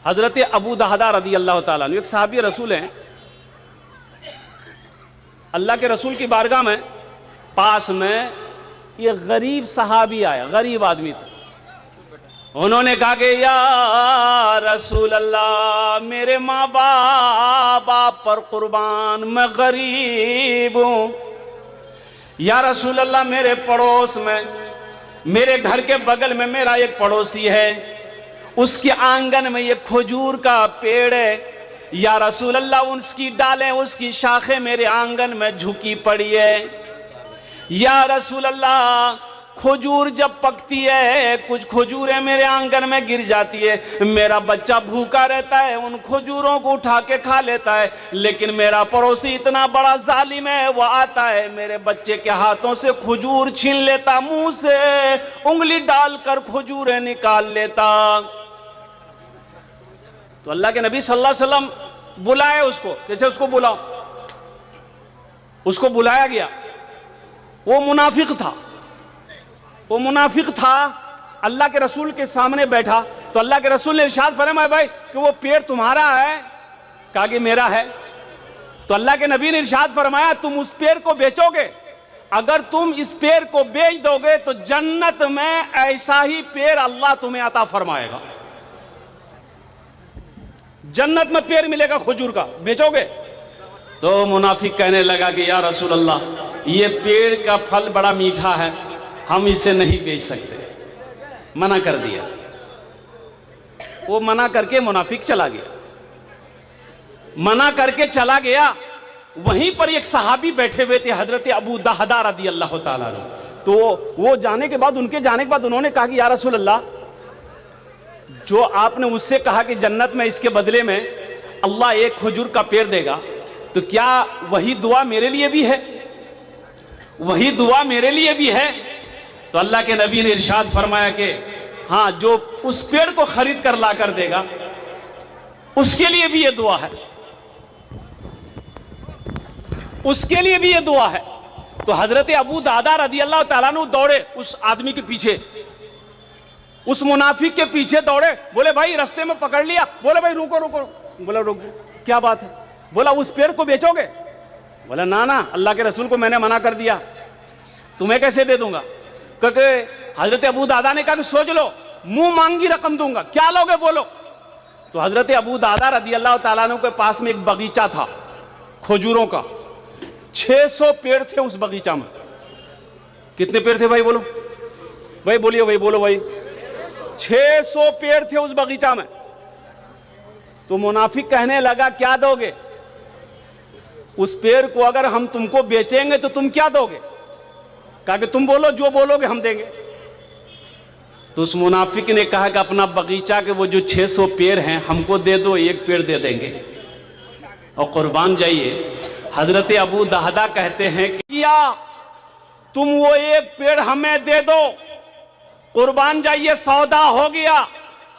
حضرت ابو دہدہ رضی اللہ تعالیٰ عنہ ایک صحابی رسول ہیں. اللہ کے رسول کی بارگاہ میں پاس میں یہ غریب صحابی آیا, غریب آدمی تھا. انہوں نے کہا کہ یا رسول اللہ میرے ماں باپ آپ پر قربان, میں غریب ہوں. یا رسول اللہ میرے پڑوس میں, میرے گھر کے بغل میں میرا ایک پڑوسی ہے, اس کے آنگن میں یہ کھجور کا پیڑ ہے. یا رسول اللہ اس کی ڈالیں, اس کی شاخیں میرے آنگن میں جھکی پڑی ہے. یا رسول اللہ کھجور جب پکتی ہے کچھ کھجوریں میرے آنگن میں گر جاتی ہے, میرا بچہ بھوکا رہتا ہے, ان کھجوروں کو اٹھا کے کھا لیتا ہے. لیکن میرا پڑوسی اتنا بڑا ظالم ہے, وہ آتا ہے میرے بچے کے ہاتھوں سے کھجور چھین لیتا, منہ سے انگلی ڈال کر کھجوریں نکال لیتا. تو اللہ کے نبی صلی اللہ علیہ وسلم بلائے اس کو, جیسے اس کو بلاؤ. اس کو بلایا گیا. وہ منافق تھا, وہ منافق تھا. اللہ کے رسول کے سامنے بیٹھا تو اللہ کے رسول نے ارشاد فرمایا بھائی کہ وہ پیڑ تمہارا ہے؟ کہا کہ میرا ہے. تو اللہ کے نبی نے ارشاد فرمایا تم اس پیڑ کو بیچو گے؟ اگر تم اس پیڑ کو بیچ دو گے تو جنت میں ایسا ہی پیڑ اللہ تمہیں عطا فرمائے گا. جنت میں پیڑ ملے گا کھجور کا, بیچو گے؟ تو منافق کہنے لگا کہ یا رسول اللہ یہ پیڑ کا پھل بڑا میٹھا ہے, ہم اسے نہیں بیچ سکتے. منع کر دیا. وہ منع کر کے منافق چلا گیا. منع کر کے چلا گیا. وہیں پر ایک صحابی بیٹھے ہوئے تھے حضرت ابو دہدہ رضی اللہ تعالیٰ عنہ. تو وہ جانے کے بعد, ان کے جانے کے بعد انہوں نے کہا کہ یا رسول اللہ جو آپ نے اس سے کہا کہ جنت میں اس کے بدلے میں اللہ ایک کھجور کا پیڑ دے گا, تو کیا وہی دعا میرے لیے بھی ہے؟ وہی دعا میرے لیے بھی ہے؟ تو اللہ کے نبی نے ارشاد فرمایا کہ ہاں, جو اس پیڑ کو خرید کر لا کر دے گا اس کے لیے بھی یہ دعا ہے, اس کے لیے بھی یہ دعا ہے. تو حضرت ابو دہدہ رضی اللہ تعالیٰ عنہ دوڑے اس آدمی کے پیچھے, اس منافق کے پیچھے دوڑے. بولے بھائی رستے میں پکڑ لیا. بولے بھائی رکو رکو. بولا رکو, کیا بات ہے؟ بولا اس پیڑ کو بیچو گے؟ بولا نا اللہ کے رسول کو میں نے منع کر دیا, تمہیں کیسے دے دوں گا؟ کیونکہ حضرت ابو دہدہ نے کہا کہ سوچ لو, منہ مانگی رقم دوں گا, کیا لوگے بولو. تو حضرت ابو دہدہ رضی اللہ تعالیٰ عنہ کے پاس میں ایک باغیچہ تھا کھجوروں کا. 600 پیڑ تھے اس باغیچہ میں. کتنے پیڑ تھے بھائی بولو, بھائی بولیے بھائی, بولو بھائی. 600 پیڑ تھے اس باغیچہ میں. تو منافق کہنے لگا کیا دو گے؟ اس پیڑ کو اگر ہم تم کو بیچیں گے تو تم کیا دو گے؟ کہا کہ تم بولو, جو بولو گے ہم دیں گے. تو اس منافق نے کہا کہ اپنا باغیچہ کے وہ جو 600 پیڑ ہیں ہم کو دے دو, ایک پیڑ دے دیں گے. اور قربان جائیے, حضرت ابو دہدہ کہتے ہیں کہ کیا تم وہ ایک پیڑ ہمیں دے دو, قربان جائیے سودا ہو گیا.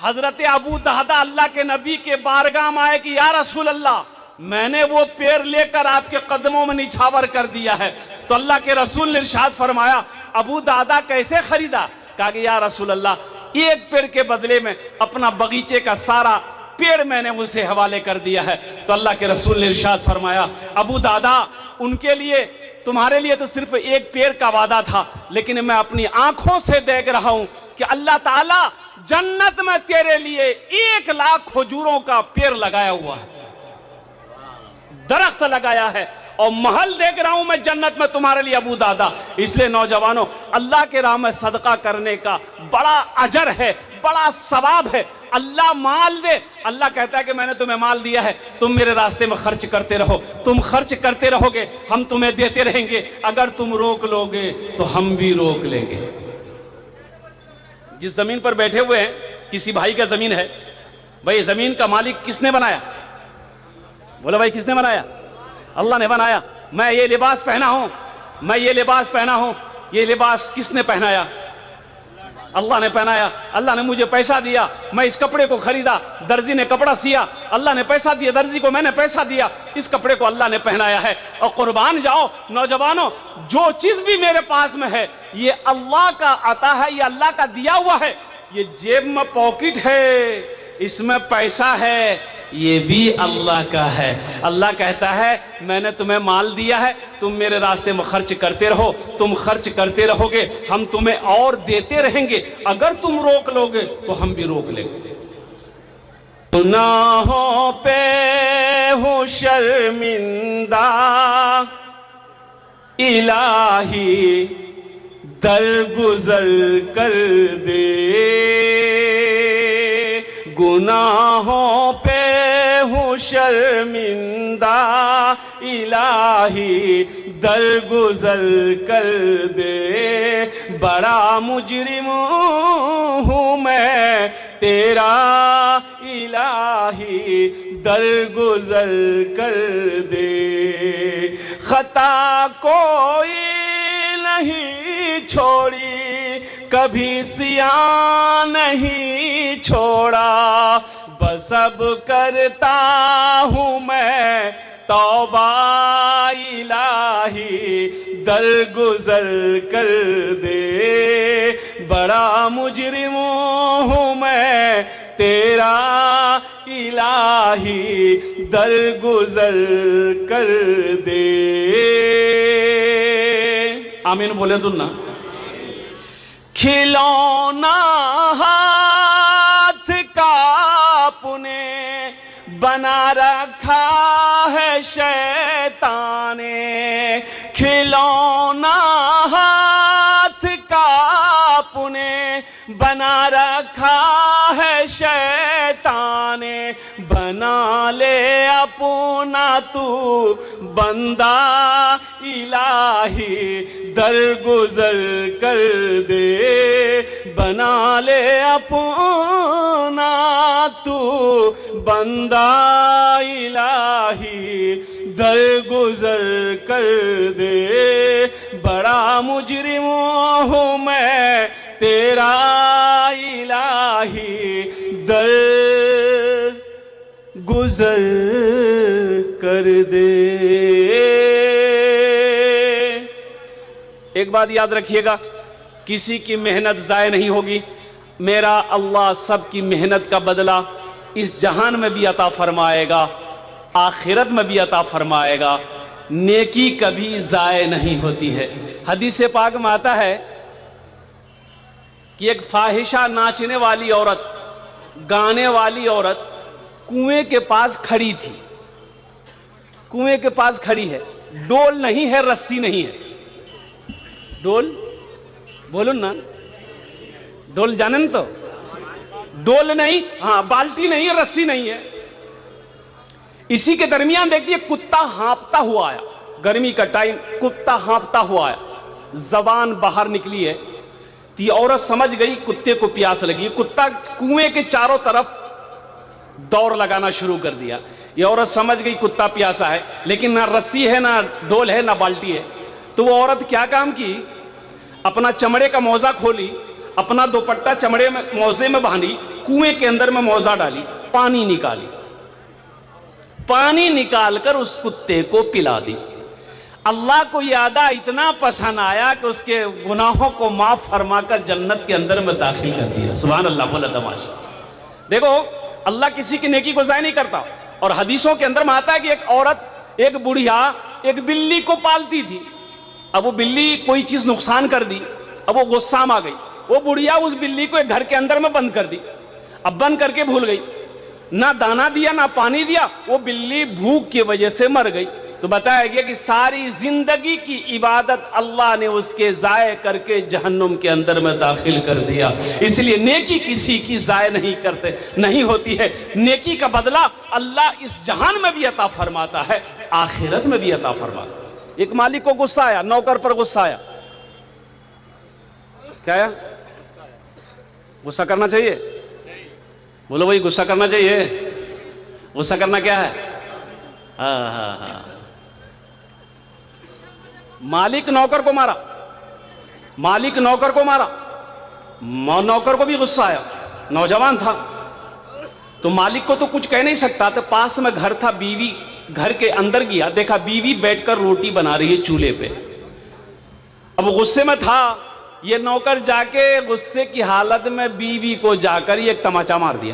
حضرت ابو دہدہ اللہ کے نبی کے بارگاہ میں آئے کہ یا رسول اللہ میں نے وہ پیڑ لے کر آپ کے قدموں میں نچھاور کر دیا ہے. تو اللہ کے رسول نے ارشاد فرمایا ابو دہدہ کیسے خریدا؟ کہا کہ یا رسول اللہ ایک پیڑ کے بدلے میں اپنا باغیچے کا سارا پیڑ میں نے اسے حوالے کر دیا ہے. تو اللہ کے رسول نے ارشاد فرمایا ابو دہدہ ان کے لیے, تمہارے لیے تو صرف ایک پیڑ کا وعدہ تھا, لیکن میں اپنی آنکھوں سے دیکھ رہا ہوں کہ اللہ تعالیٰ جنت میں تیرے لیے 1,00,000 کھجوروں کا پیڑ لگایا ہوا ہے, درخت لگایا ہے, اور محل دیکھ رہا ہوں میں جنت میں تمہارے لیے ابو دہدہ. اس لیے نوجوانوں, اللہ کے راہ میں صدقہ کرنے کا بڑا اجر ہے, بڑا ثواب ہے. اللہ مال دے, اللہ کہتا ہے کہ میں نے تمہیں مال دیا ہے, تم میرے راستے میں خرچ کرتے رہو. تم خرچ کرتے رہو گے, ہم تمہیں دیتے رہیں گے. اگر تم روک لو گے تو ہم بھی روک لیں گے. جس زمین پر بیٹھے ہوئے ہیں کسی بھائی کا زمین ہے, بھائی زمین کا مالک کس نے بنایا؟ بولا بھائی کس نے بنایا؟ اللہ نے بنایا. میں یہ لباس پہنا ہوں, میں یہ لباس پہنا ہوں, یہ لباس کس نے پہنایا؟ اللہ نے پہنایا. اللہ نے مجھے پیسہ دیا, میں اس کپڑے کو خریدا, درزی نے کپڑا سیا, اللہ نے پیسہ دیا, درزی کو میں نے پیسہ دیا, اس کپڑے کو اللہ نے پہنایا ہے. اور قربان جاؤ نوجوانوں, جو چیز بھی میرے پاس میں ہے یہ اللہ کا عطا ہے, یہ اللہ کا دیا ہوا ہے. یہ جیب میں پاکٹ ہے, اس میں پیسہ ہے، یہ بھی اللہ کا ہے۔ اللہ کہتا ہے میں نے تمہیں مال دیا ہے، تم میرے راستے میں خرچ کرتے رہو، تم خرچ کرتے رہو گے، ہم تمہیں اور دیتے رہیں گے، اگر تم روک لو گے تو ہم بھی روک لیں گے۔ گناہوں پہ ہوں شرمندہ الہی درگزر کر دے، گناہوں پہ ہوں شرمندہ الہی درگزر کر دے، بڑا مجرم ہوں میں تیرا الہی درگزر کر دے، خطا کوئی نہیں چھوڑی، کبھی سیاہ نہیں چھوڑا، بس اب کرتا ہوں میں توبہ الہی درگزر کر دے، بڑا مجرم ہوں میں تیرا الہی درگزر کر دے۔ آمین بولے تو نا۔ کھلونا ہاتھ کا اپنے بنا رکھا ہے شیطان نے، کھلونا ہاتھ کا اپنے بنا رکھا ہے شیطان نے، بنا لے اپنا تو بندہ الہی درگزر کر دے، بنا لے اپنا تو بندہ الہی درگزر کر دے، بڑا مجرم ہوں میں تیرا الہی درگزر کر دے۔ ایک بات یاد رکھیے گا، کسی کی محنت ضائع نہیں ہوگی، میرا اللہ سب کی محنت کا بدلہ اس جہان میں بھی عطا فرمائے گا، آخرت میں بھی عطا فرمائے گا۔ نیکی کبھی ضائع نہیں ہوتی ہے۔ حدیث پاک میں آتا ہے کہ ایک فاحشہ ناچنے والی عورت، گانے والی عورت کنویں کے پاس کھڑی تھی، کنویں کے پاس کھڑی ہے، ڈول نہیں ہے، رسی نہیں ہے۔ ڈول بولو نا، ڈول جانن تو، ڈول نہیں، ہاں بالٹی نہیں ہے، رسی نہیں ہے۔ اسی کے درمیان دیکھتی ہے کتا ہانپتا ہوا آیا، گرمی کا ٹائم، کتا ہانپتا ہوا آیا، زبان باہر نکلی ہے، تو یہ عورت سمجھ گئی کتے کو پیاس لگی، کتا کنویں کے چاروں طرف دوڑ لگانا شروع کر دیا۔ یہ عورت سمجھ گئی کتا پیاسا ہے، لیکن نہ رسی ہے، نہ ڈول ہے، نہ بالٹی ہے۔ تو وہ عورت کیا کام کی، اپنا چمڑے کا موزہ کھولی، اپنا دوپٹہ چمڑے میں موزے میں باندھی، کنویں کے اندر میں موزہ ڈالی، پانی نکالی، پانی نکال کر اس کتے کو پلا دی۔ اللہ کو یہ ادا اتنا پسند آیا کہ اس کے گناہوں کو معاف فرما کر جنت کے اندر میں داخل کر دیا۔ سبحان اللہ، بولا تماشا۔ دیکھو اللہ کسی کی نیکی کو ضائع نہیں کرتا۔ اور حدیثوں کے اندر میں آتا ہے کہ ایک عورت، ایک بڑھیا ایک بلی کو پالتی تھی، اب وہ بلی کوئی چیز نقصان کر دی، اب وہ غصہ میں آ گئی، وہ بڑھیا اس بلی کو ایک گھر کے اندر میں بند کر دی، اب بند کر کے بھول گئی، نہ دانا دیا نہ پانی دیا، وہ بلی بھوک کی وجہ سے مر گئی۔ تو بتایا گیا کہ ساری زندگی کی عبادت اللہ نے اس کے ضائع کر کے جہنم کے اندر میں داخل کر دیا۔ اس لیے نیکی کسی کی ضائع نہیں ہوتی ہے، نیکی کا بدلہ اللہ اس جہان میں بھی عطا فرماتا ہے، آخرت میں بھی عطا فرماتا ہے۔ ایک مالک کو غصہ آیا، نوکر پر غصہ آیا، کیا آیا؟ غصہ کرنا چاہیے؟ بولو بھائی، غصہ کرنا چاہیے؟ غصہ کرنا کیا ہے؟ ہاں مالک نوکر کو مارا، مالک نوکر کو مارا، نوکر کو بھی غصہ آیا، نوجوان تھا تو مالک کو تو کچھ کہہ نہیں سکتا، تو پاس میں گھر تھا، بیوی گھر کے اندر گیا، دیکھا بیوی بیٹھ کر روٹی بنا رہی ہے چولہے پہ۔ اب غصے میں تھا، یہ نوکر جا کے غصے کی حالت میں بیوی کو جا کر یہ ایک تماچا مار دیا،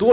2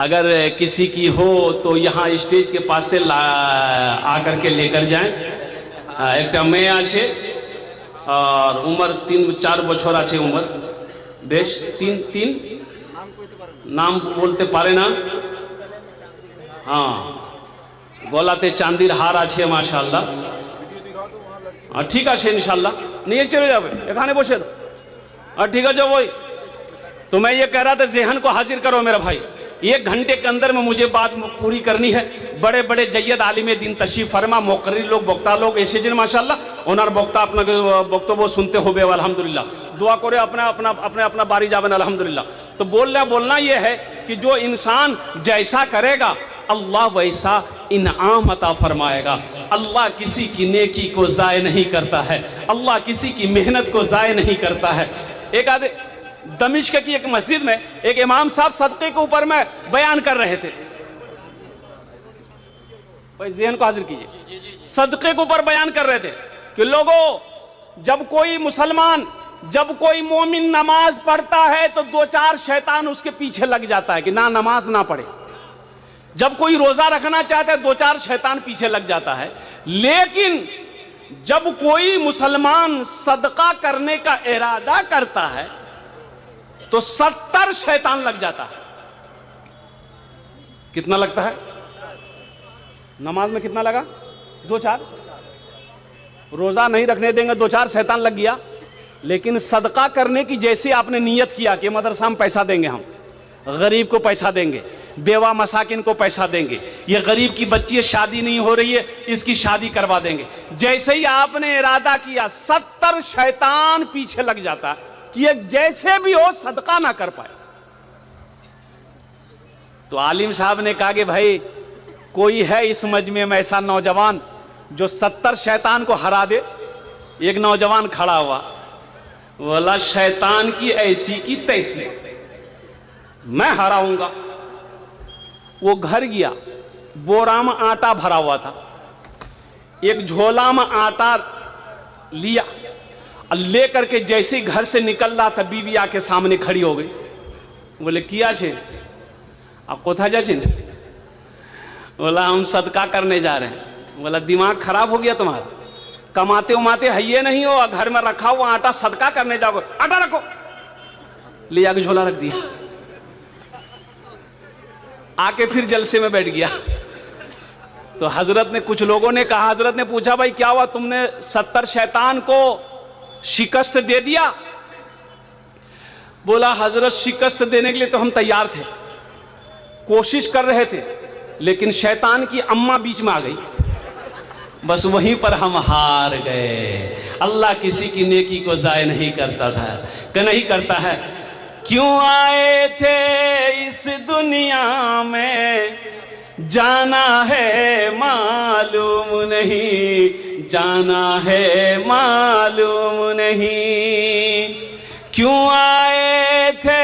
اگر کسی کی ہو تو یہاں اسٹیج کے پاس سے آ کر کے لے کر جائیں. ایک میں آچے اور عمر 3-4 বছর আছে عمر বেশ 3 নাম বলতে পারে না. হ্যাঁ, গলাতে চাঁদির হার আছে মাশাআল্লাহ. ঠিক আছে ইনশাআল্লাহ নিয়ে চলে যাবে, এখানে বসে দাও. ٹھیک ہے جو وہی تو میں یہ کہہ رہا تھا ذہن کو حاضر کرو میرا بھائی. 1 گھنٹے کے اندر میں مجھے بات پوری کرنی ہے. بڑے بڑے جید عالم دین تشریف فرما, مقرر لوگ, بکتا لوگ ایسے جن ماشاءاللہ ওনার বক্তা আপনাকে বক্তব্য শুনতে হবে আলহামদুলিল্লাহ. دعا کرے اپنا باری جابن الحمدللہ. تو بولنا یہ ہے کہ جو انسان جیسا کرے گا اللہ ویسا انعام عطا فرمائے گا. اللہ کسی کی نیکی کو ضائع نہیں کرتا ہے, اللہ کسی کی محنت کو ضائع نہیں کرتا ہے. ایک آدھے دمشق کی ایک مسجد میں ایک امام صاحب صدقے کے اوپر میں بیان کر رہے تھے. ذہن کو حاضر کیجئے. صدقے کے اوپر بیان کر رہے تھے کہ لوگوں, جب کوئی مسلمان, جب کوئی مومن نماز پڑھتا ہے تو 2-4 شیطان اس کے پیچھے لگ جاتا ہے کہ نہ نماز نہ پڑھے. جب کوئی روزہ رکھنا چاہتا ہے 2-4 شیطان پیچھے لگ جاتا ہے. لیکن جب کوئی مسلمان صدقہ کرنے کا ارادہ کرتا ہے تو 70 شیطان لگ جاتا ہے. کتنا لگتا ہے نماز میں؟ کتنا لگا؟ 2-4. روزہ نہیں رکھنے دیں گے 2-4 شیطان لگ گیا. لیکن صدقہ کرنے کی جیسے آپ نے نیت کیا کہ مدرسہ میں پیسہ دیں گے, ہم غریب کو پیسہ دیں گے, بیوہ مساکین کو پیسہ دیں گے, یہ غریب کی بچی شادی نہیں ہو رہی ہے اس کی شادی کروا دیں گے, جیسے ہی آپ نے ارادہ کیا 70 شیطان پیچھے لگ جاتا کہ یہ جیسے بھی ہو صدقہ نہ کر پائے. تو عالم صاحب نے کہا کہ بھائی کوئی ہے اس مجمع میں ایسا نوجوان جو 70 شیطان کو ہرا دے؟ ایک نوجوان کھڑا ہوا, بولا شیطان کی ایسی کی تیسی میں ہراؤں گا. وہ گھر گیا, بورا میں آٹا بھرا ہوا تھا, ایک جھولا میں آٹا لیا, لے کر کے جیسے گھر سے نکل رہا تھا بیوی آ کے سامنے کھڑی ہو گئی. بولے کیا چھے آپ کو تھا جاچن؟ بولا ہم صدقہ کرنے جا رہے ہیں. بولا دماغ خراب ہو گیا تمہارا, کماتے اماتے ہے یہ نہیں ہو, گھر میں رکھا ہوا آٹا صدقہ کرنے جاؤ گے, آٹا رکھو. لے آ کے جھولا رکھ دیا, آ کے پھر جلسے میں بیٹھ گیا. تو حضرت نے, کچھ لوگوں نے کہا, حضرت نے پوچھا بھائی کیا ہوا, تم نے 70 شیطان کو شکست دے دیا؟ بولا حضرت شکست دینے کے لیے تو ہم تیار تھے, کوشش کر رہے تھے, لیکن شیطان کی اماں بیچ میں آ گئی, بس وہیں پر ہم ہار گئے. اللہ کسی کی نیکی کو ضائع نہیں کرتا تھا, کہ نہیں کرتا ہے. کیوں آئے تھے اس دنیا میں جانا ہے معلوم نہیں, جانا ہے معلوم نہیں. کیوں آئے تھے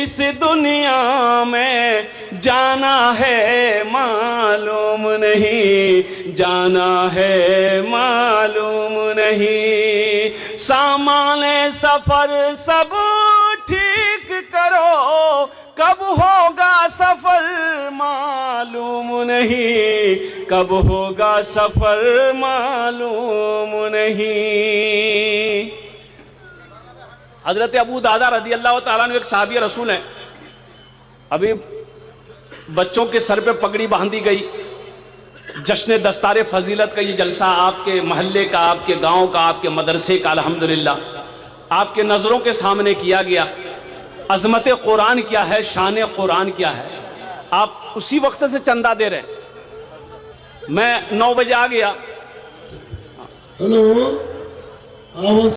اس دنیا میں جانا ہے معلوم نہیں, جانا ہے معلوم نہیں. سامان سفر سب ٹھیک کرو, کب ہوگا سفر معلوم نہیں, کب ہوگا سفر معلوم نہیں. حضرت ابو درداء رضی اللہ تعالیٰ عنہ ایک صحابی رسول ہیں. ابھی بچوں کے سر پہ پگڑی باندھی گئی, جشن دستار فضیلت کا یہ جلسہ آپ کے محلے کا, آپ کے گاؤں کا, آپ کے مدرسے کا الحمدللہ آپ کے نظروں کے سامنے کیا گیا. عظمت قرآن کیا ہے, شان قرآن کیا ہے, آپ اسی وقت سے چندہ دے رہے ہیں. میں 9 بجے آ گیا.